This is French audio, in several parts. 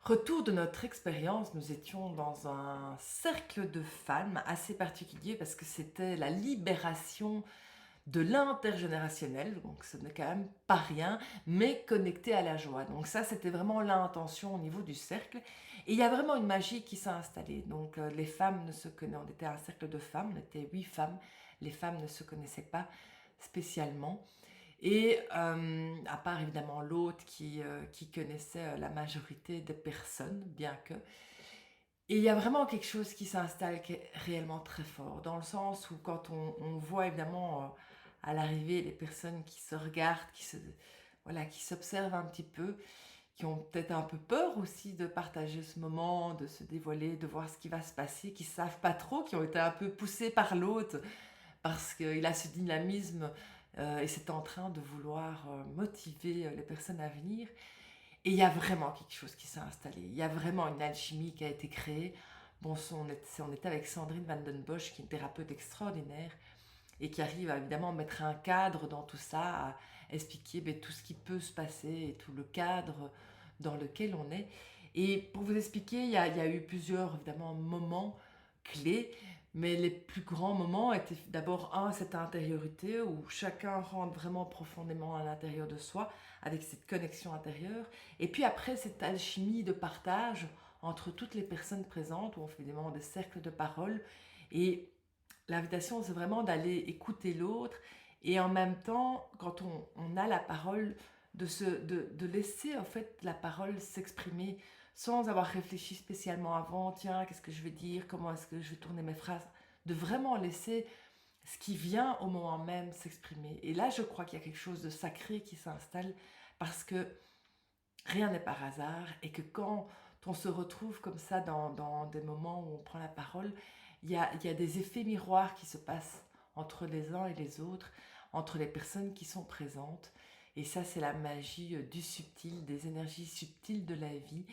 Retour de notre expérience, nous étions dans un cercle de femmes assez particulier parce que c'était la libération de l'intergénérationnel, donc ce n'est quand même pas rien, mais connecté à la joie. Donc ça, c'était vraiment l'intention au niveau du cercle. Et il y a vraiment une magie qui s'est installée. Donc les femmes ne se connaissaient, on était un cercle de femmes, on était 8 femmes, les femmes ne se connaissaient pas spécialement. Et à part évidemment l'autre qui connaissait la majorité des personnes, bien que. Et il y a vraiment quelque chose qui s'installe qui est réellement très fort, dans le sens où quand on voit évidemment à l'arrivée les personnes qui se regardent, voilà, qui s'observent un petit peu, qui ont peut-être un peu peur aussi de partager ce moment, de se dévoiler, de voir ce qui va se passer, qui savent pas trop, qui ont été un peu poussés par l'autre parce qu'il a ce dynamisme et c'est en train de vouloir motiver les personnes à venir. Et il y a vraiment quelque chose qui s'est installé. Il y a vraiment une alchimie qui a été créée. Bon, on était avec Sandrine Van Den Bosch, qui est une thérapeute extraordinaire et qui arrive à évidemment mettre un cadre dans tout ça, à expliquer tout ce qui peut se passer et tout le cadre dans lequel on est. Et pour vous expliquer, il y a eu plusieurs évidemment moments clés, mais les plus grands moments étaient d'abord cette intériorité où chacun rentre vraiment profondément à l'intérieur de soi avec cette connexion intérieure, et puis après cette alchimie de partage entre toutes les personnes présentes où on fait évidemment des cercles de parole. Et l'invitation, c'est vraiment d'aller écouter l'autre et en même temps, quand on a la parole, de laisser en fait la parole s'exprimer sans avoir réfléchi spécialement avant, tiens, qu'est-ce que je vais dire, comment est-ce que je vais tourner mes phrases, de vraiment laisser ce qui vient au moment même s'exprimer. Et là, je crois qu'il y a quelque chose de sacré qui s'installe parce que rien n'est par hasard et que quand on se retrouve comme ça dans des moments où on prend la parole, il y a des effets miroirs qui se passent entre les uns et les autres, entre les personnes qui sont présentes. Et ça, c'est la magie du subtil, des énergies subtiles de la vie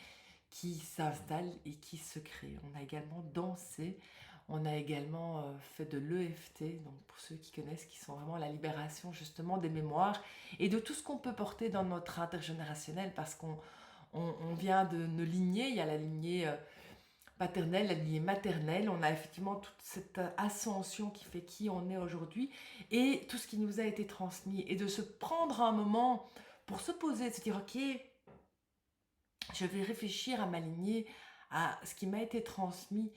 qui s'installent et qui se créent. On a également dansé, on a également fait de l'EFT, donc pour ceux qui connaissent, qui sont vraiment la libération justement des mémoires et de tout ce qu'on peut porter dans notre intergénérationnel, parce qu'on vient de nos lignées, il y a la lignée paternelle, la lignée maternelle, on a effectivement toute cette ascension qui fait qui on est aujourd'hui et tout ce qui nous a été transmis, et de se prendre un moment pour se poser, de se dire ok, je vais réfléchir à ma lignée, à ce qui m'a été transmis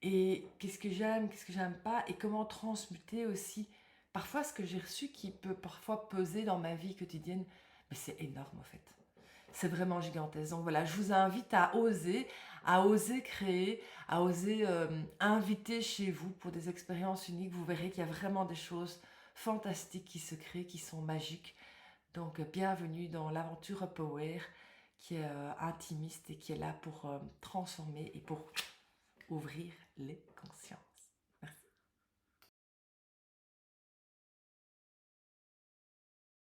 et qu'est-ce que j'aime pas, et comment transmuter aussi parfois ce que j'ai reçu qui peut parfois peser dans ma vie quotidienne. Mais c'est énorme en fait. C'est vraiment gigantesque. Donc voilà, je vous invite à oser créer, à oser inviter chez vous pour des expériences uniques. Vous verrez qu'il y a vraiment des choses fantastiques qui se créent, qui sont magiques. Donc bienvenue dans l'aventure Power qui est intimiste et qui est là pour transformer et pour ouvrir les consciences.